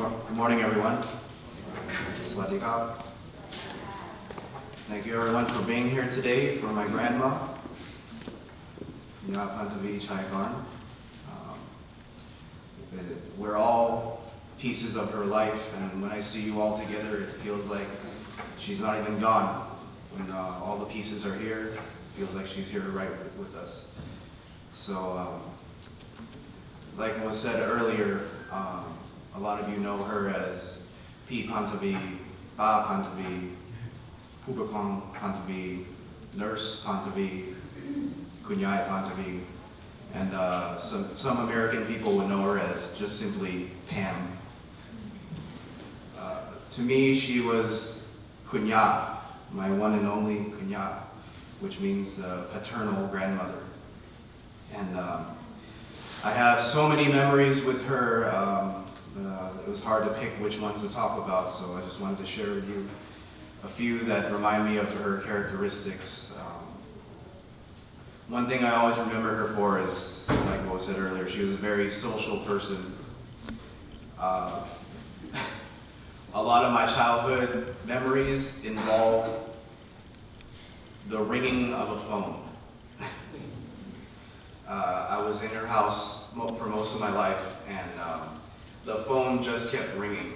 Good morning, everyone. Swadikap. Thank you, everyone, for being here today. For my grandma, Pantavi Chaikan. We're all pieces of her life, and when I see you all together, it feels like she's not even gone. When all the pieces are here, it feels like she's here right with us. So, like was said earlier, a lot of you know her as P. Pantavi, Ba Pantavi, Pupakong Pantavi, Nurse Pantavi, Kunyai Pantavi, and some American people would know her as just simply Pam. To me, she was Kunya, my one and only Kunya, which means paternal grandmother. And I have so many memories with her. It was hard to pick which ones to talk about, so I just wanted to share with you a few that remind me of her characteristics. One thing I always remember her for is, like what was said earlier, she was a very social person. A lot of my childhood memories involve the ringing of a phone. I was in her house for most of my life, and the phone just kept ringing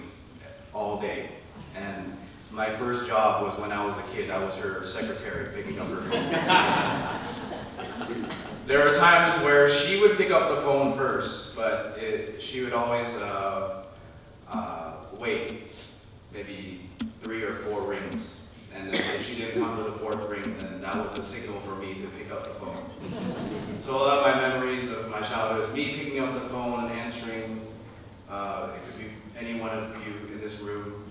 all day. And my first job was when I was a kid. I was her secretary picking up her phone. There are times where she would pick up the phone first, but she would always wait maybe 3 or 4 rings. And if she didn't come to the 4th ring, then that was a signal for me to pick up the phone. So a lot of my memories of my childhood is me picking up the phone, answering. It could be any one of you in this room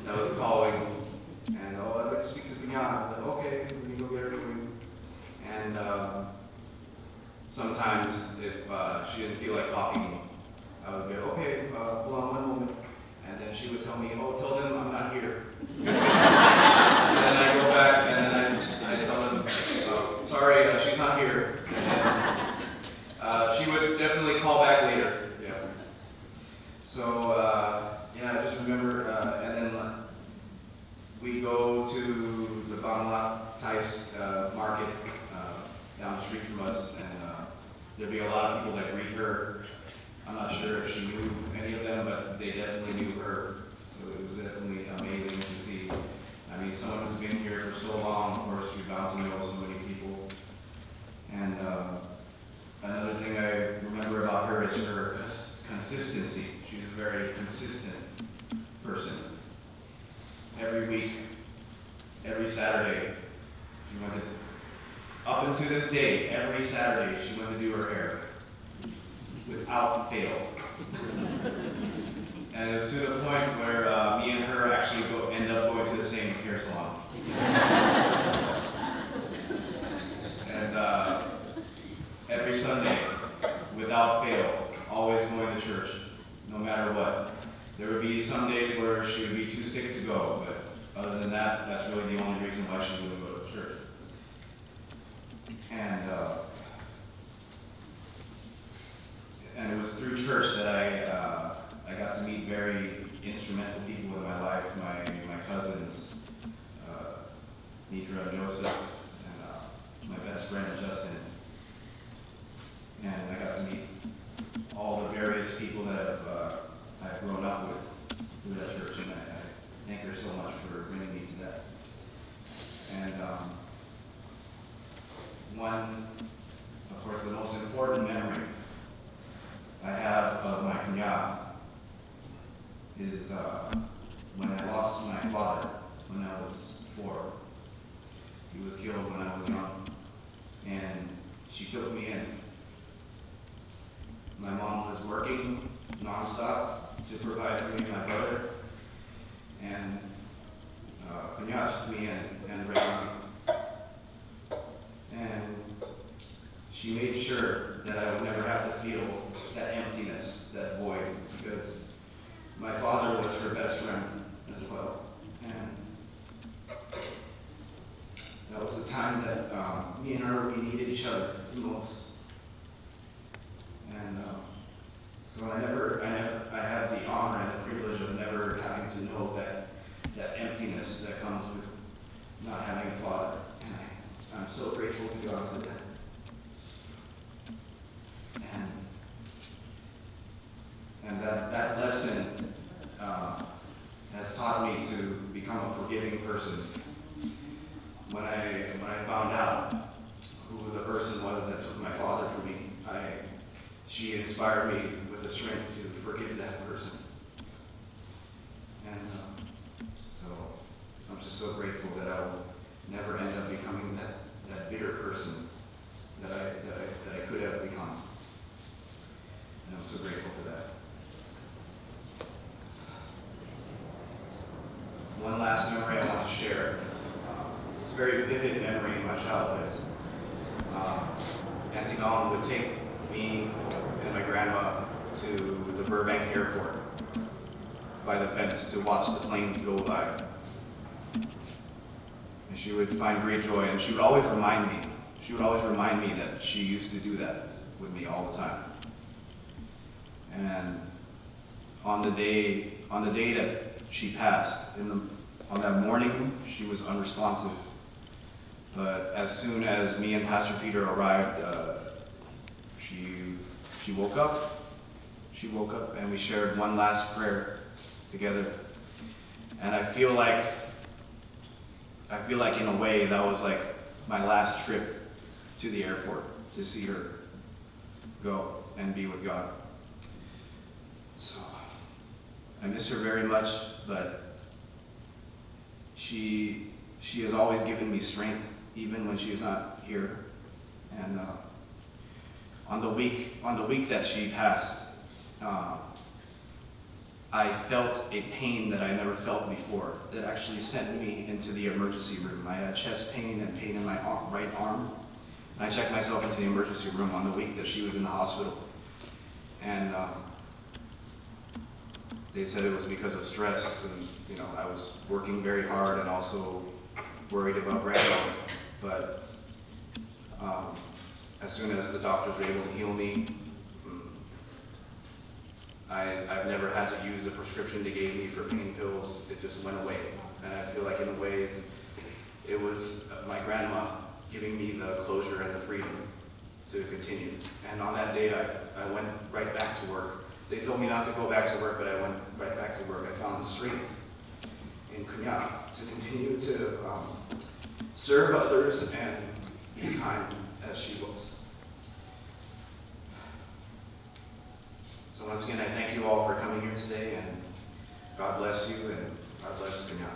that was calling, and I'd like to speak to Pinyana. Okay, let me go get her for you. And sometimes if she didn't feel like talking, I would go, okay, hold on one moment. And then she would tell me, oh, tell them I'm not here. And then I go back and then I tell them, sorry, she's not here. And she would definitely call back later. Yeah. So, yeah, I just remember, and then we go to the Bangla Thai market down the street from us, and there'd be a lot of people that greet her. I'm not sure if she knew any of them, but they definitely knew her. So it was definitely amazing to see. I mean, someone who's been here for so long, of course, you're bound to know so many people. And another thing I remember about her is her consistency. She's a very consistent person. Every week, every Saturday, she went to, up until this day, every Saturday she went to do her hair. Without fail. And it was to the point where me and her actually end up going to the same hair salon. And every Sunday, without fail, always going to church, no matter what. There would be some days where she would be too sick to go, but other than that, that's really the only reason why she wouldn't go to church. And it was through church that I got to meet very instrumental people in my life, my cousins, Nidra and Joseph, and my best friend Justin. And I got to meet all the various people that I've grown up with through that church, and I thank her so much for bringing me to that. And one, of course, the most important memory I have of my kunya is when I lost my father when I was 4. He was killed when I was young, and she took me in. My mom was working nonstop to provide for me and my brother, and kunya took me in and raised me. And she made sure that I would never have to feel that emptiness, that void, because my father was her best friend as well. And that was the time that me and her, we needed each other the most. And so I had the honor and the privilege she inspired me with the strength to forgive that person. And so I'm just so grateful that I will never end up becoming that bitter person that I could have become. And I'm so grateful for that. One last memory I want to share. It's a very vivid memory in my childhood. Auntie Naomi would take me and my grandma to the Burbank airport by the fence to watch the planes go by. And she would find great joy, and she would always remind me that she used to do that with me all the time. And on the day that she passed, on that morning, she was unresponsive. But as soon as me and Pastor Peter arrived, she woke up. She woke up, and we shared one last prayer together. And I feel like in a way that was like my last trip to the airport to see her go and be with God. So I miss her very much, but she has always given me strength, even when she's not here. And on the week that she passed, I felt a pain that I never felt before that actually sent me into the emergency room. I had chest pain and pain in my right arm. And I checked myself into the emergency room on the week that she was in the hospital. And they said it was because of stress. And, I was working very hard and also worried about grandma. But as soon as the doctors were able to heal me, I've never had to use the prescription they gave me for pain pills. It just went away. And I feel like in a way, it was my grandma giving me the closure and the freedom to continue. And on that day, I went right back to work. They told me not to go back to work, but I went right back to work. I found the strength in Kunya to continue to serve others and be kind as she was. So once again, I thank you all for coming here today, and God bless you, and God bless Kunya.